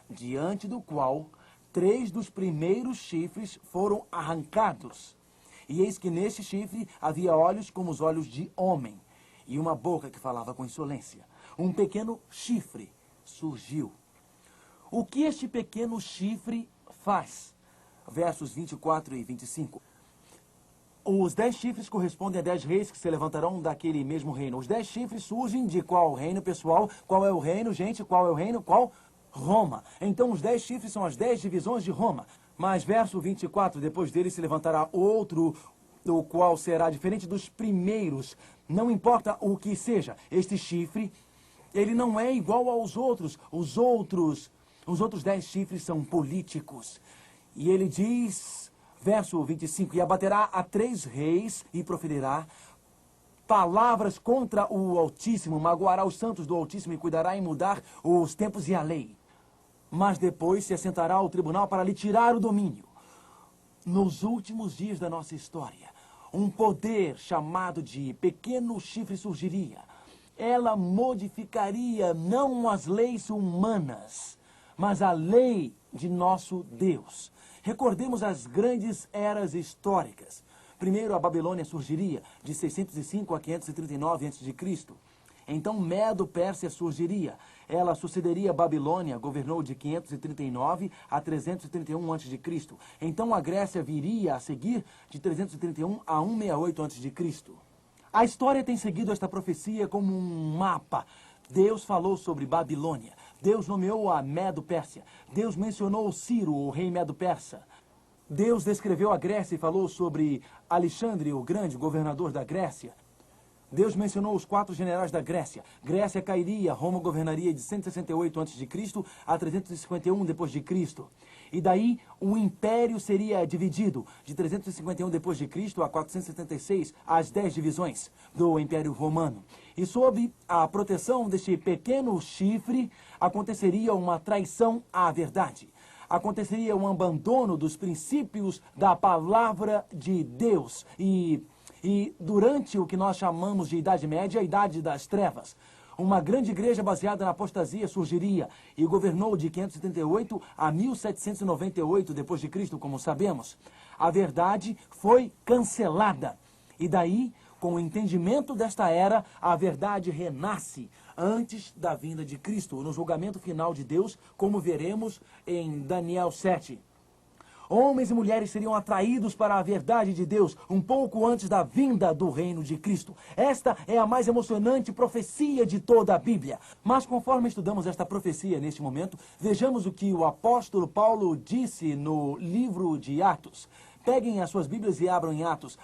diante do qual 3 dos primeiros chifres foram arrancados. E eis que neste chifre havia olhos como os olhos de homem, e uma boca que falava com insolência. Um pequeno chifre surgiu. O que este pequeno chifre faz? Versos 24 e 25. Os 10 chifres correspondem a 10 reis que se levantarão daquele mesmo reino. Os 10 chifres surgem de qual reino, pessoal? Qual é o reino, gente? Qual é o reino? Qual? Roma. Então os 10 chifres são as 10 divisões de Roma. Mas verso 24, depois dele se levantará outro, o qual será diferente dos primeiros. Não importa o que seja, este chifre, ele não é igual aos outros. Os outros 10 chifres são políticos. E ele diz, verso 25, e abaterá a 3 reis e proferirá palavras contra o Altíssimo, magoará os santos do Altíssimo e cuidará em mudar os tempos e a lei. Mas depois se assentará ao tribunal para lhe tirar o domínio. Nos últimos dias da nossa história, um poder chamado de pequeno chifre surgiria. Ela modificaria não as leis humanas, mas a lei de nosso Deus. Recordemos as grandes eras históricas. Primeiro, a Babilônia surgiria de 605 a 539 a.C. Então, Medo-Pérsia surgiria. Ela sucederia a Babilônia, governou de 539 a 331 a.C. Então, a Grécia viria a seguir de 331 a 168 a.C. A história tem seguido esta profecia como um mapa. Deus falou sobre Babilônia. Deus nomeou a Medo-Pérsia. Deus mencionou Ciro, o rei Medo-Persa. Deus descreveu a Grécia e falou sobre Alexandre, o grande governador da Grécia. Deus mencionou os 4 generais da Grécia. Grécia cairia, Roma governaria de 168 a.C. a 351 d.C. E daí o império seria dividido de 351 d.C. a 476, as 10 divisões do Império Romano. E sob a proteção deste pequeno chifre, aconteceria uma traição à verdade. Aconteceria um abandono dos princípios da palavra de Deus. E durante o que nós chamamos de Idade Média, a Idade das Trevas, uma grande igreja baseada na apostasia surgiria e governou de 578 a 1798 d.C., como sabemos. A verdade foi cancelada. E daí, com o entendimento desta era, a verdade renasce antes da vinda de Cristo, no julgamento final de Deus, como veremos em Daniel 7. Homens e mulheres seriam atraídos para a verdade de Deus um pouco antes da vinda do reino de Cristo. Esta é a mais emocionante profecia de toda a Bíblia. Mas conforme estudamos esta profecia neste momento, vejamos o que o apóstolo Paulo disse no livro de Atos. Peguem as suas Bíblias e abram em Atos.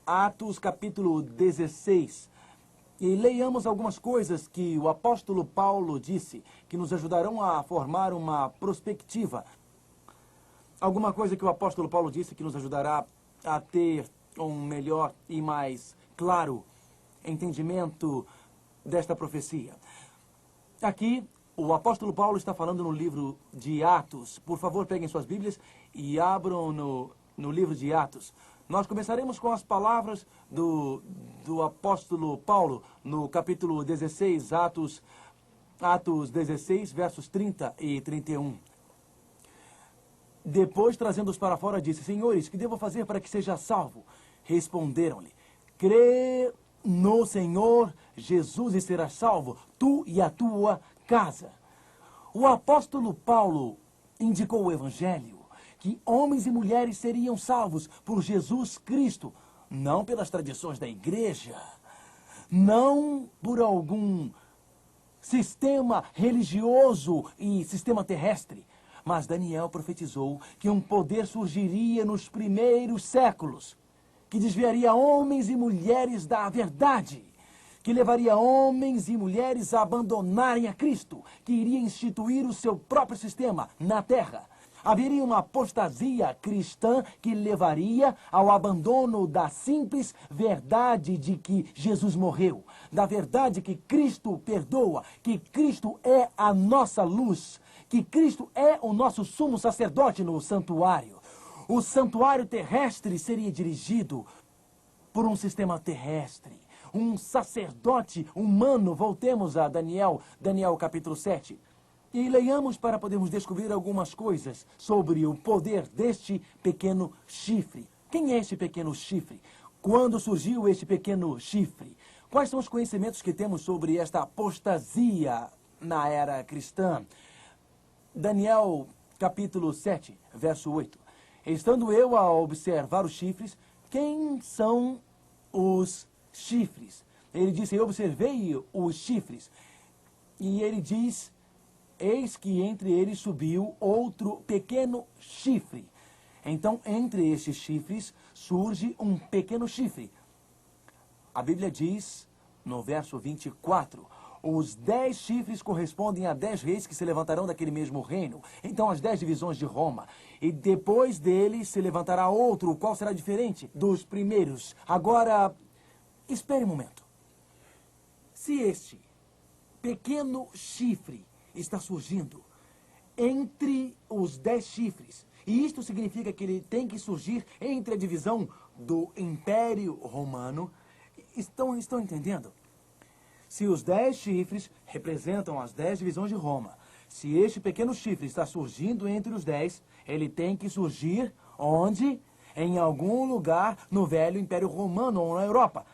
Atos capítulo 16. E leiamos algumas coisas que o apóstolo Paulo disse, que nos ajudarão a formar uma perspectiva. Alguma coisa que o apóstolo Paulo disse que nos ajudará a ter um melhor e mais claro entendimento desta profecia. Aqui, o apóstolo Paulo está falando no livro de Atos. Por favor, peguem suas Bíblias e abram no livro de Atos. Nós começaremos com as palavras do apóstolo Paulo, no capítulo 16, Atos 16, versos 30 e 31. Depois, trazendo-os para fora, disse: Senhores, que devo fazer para que seja salvo? Responderam-lhe: Crê no Senhor Jesus e serás salvo, tu e a tua casa. O apóstolo Paulo indicou o Evangelho, que homens e mulheres seriam salvos por Jesus Cristo, não pelas tradições da igreja, não por algum sistema religioso e sistema terrestre. Mas Daniel profetizou que um poder surgiria nos primeiros séculos, que desviaria homens e mulheres da verdade, que levaria homens e mulheres a abandonarem a Cristo, que iria instituir o seu próprio sistema na terra. Haveria uma apostasia cristã que levaria ao abandono da simples verdade de que Jesus morreu, da verdade que Cristo perdoa, que Cristo é a nossa luz, que Cristo é o nosso sumo sacerdote no santuário. O santuário terrestre seria dirigido por um sistema terrestre, um sacerdote humano. Voltemos a Daniel capítulo 7. E leiamos para podermos descobrir algumas coisas sobre o poder deste pequeno chifre. Quem é este pequeno chifre? Quando surgiu este pequeno chifre? Quais são os conhecimentos que temos sobre esta apostasia na era cristã? Daniel, capítulo 7, verso 8. Estando eu a observar os chifres, quem são os chifres? Ele disse, eu observei os chifres. E ele diz, eis que entre eles subiu outro pequeno chifre. Então, entre estes chifres, surge um pequeno chifre. A Bíblia diz, no verso 24, os 10 chifres correspondem a 10 reis que se levantarão daquele mesmo reino. Então, as 10 divisões de Roma. E depois deles se levantará outro, o qual será diferente dos primeiros. Agora, espere um momento. Se este pequeno chifre está surgindo entre os 10 chifres, e isto significa que ele tem que surgir entre a divisão do Império Romano, estão entendendo? Se os 10 chifres representam as 10 divisões de Roma, se este pequeno chifre está surgindo entre os 10, ele tem que surgir onde? Em algum lugar no velho Império Romano ou na Europa.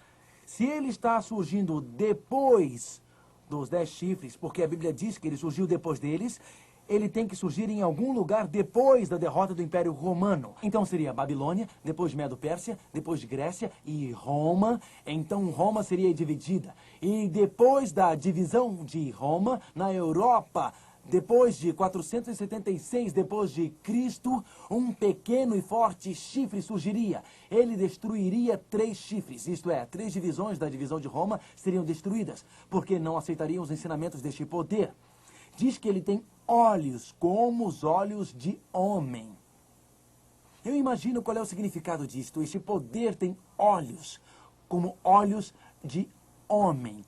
Se ele está surgindo depois dos 10 chifres, porque a Bíblia diz que ele surgiu depois deles, ele tem que surgir em algum lugar depois da derrota do Império Romano. Então seria Babilônia, depois Medo-Pérsia, depois Grécia e Roma. Então Roma seria dividida. E depois da divisão de Roma, na Europa, depois de 476 depois de Cristo, um pequeno e forte chifre surgiria. Ele destruiria 3 chifres, isto é, 3 divisões da divisão de Roma seriam destruídas, porque não aceitariam os ensinamentos deste poder. Diz que ele tem olhos como os olhos de homem. Eu imagino qual é o significado disto. Este poder tem olhos como olhos de homem.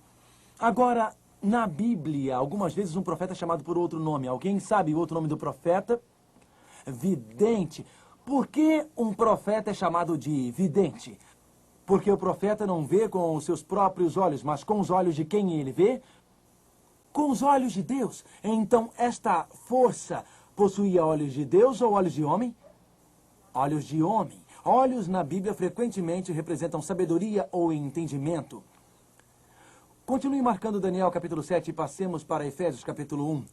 Agora, na Bíblia, algumas vezes um profeta é chamado por outro nome. Alguém sabe o outro nome do profeta? Vidente. Por que um profeta é chamado de vidente? Porque o profeta não vê com os seus próprios olhos, mas com os olhos de quem ele vê? Com os olhos de Deus. Então, esta força possuía olhos de Deus ou olhos de homem? Olhos de homem. Olhos na Bíblia frequentemente representam sabedoria ou entendimento. Continue marcando Daniel capítulo 7 e passemos para Efésios capítulo 1.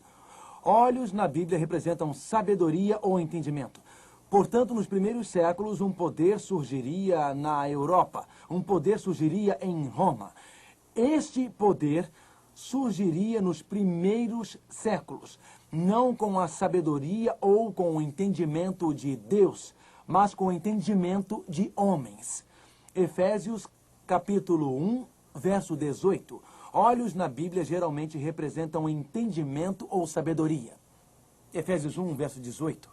Olhos na Bíblia representam sabedoria ou entendimento. Portanto, nos primeiros séculos, um poder surgiria na Europa. Um poder surgiria em Roma. Este poder surgiria nos primeiros séculos, não com a sabedoria ou com o entendimento de Deus, mas com o entendimento de homens. Efésios capítulo 1, verso 18. Olhos na Bíblia geralmente representam entendimento ou sabedoria. Efésios 1, verso 18.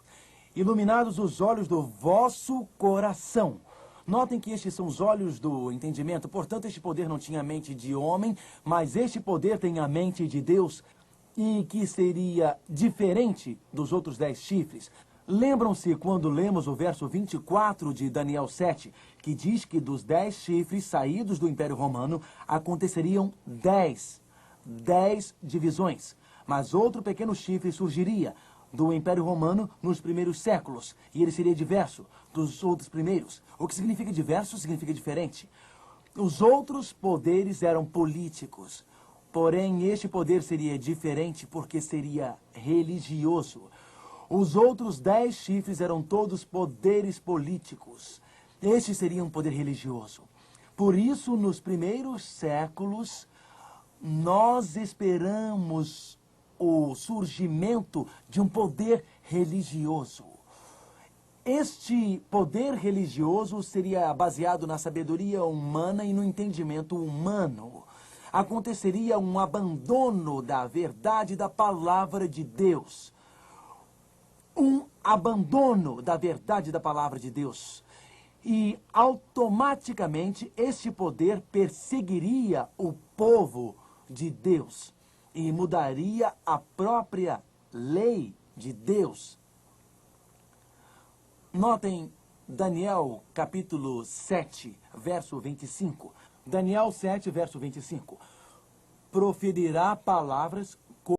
Iluminados os olhos do vosso coração. Notem que estes são os olhos do entendimento. Portanto, este poder não tinha a mente de homem, mas este poder tem a mente de Deus, e que seria diferente dos outros 10 chifres. Lembram-se quando lemos o verso 24 de Daniel 7, que diz que dos 10 chifres saídos do Império Romano, aconteceriam 10 divisões. Mas outro pequeno chifre surgiria do Império Romano nos primeiros séculos, e ele seria diverso dos outros primeiros. O que significa diverso significa diferente. Os outros poderes eram políticos, porém este poder seria diferente porque seria religioso. Os outros 10 chifres eram todos poderes políticos. Este seria um poder religioso. Por isso, nos primeiros séculos, nós esperamos o surgimento de um poder religioso. Este poder religioso seria baseado na sabedoria humana e no entendimento humano. Aconteceria um abandono da verdade da palavra de Deus. Um abandono da verdade da palavra de Deus. E automaticamente este poder perseguiria o povo de Deus e mudaria a própria lei de Deus. Notem Daniel capítulo 7, verso 25. Daniel 7, verso 25. Proferirá palavras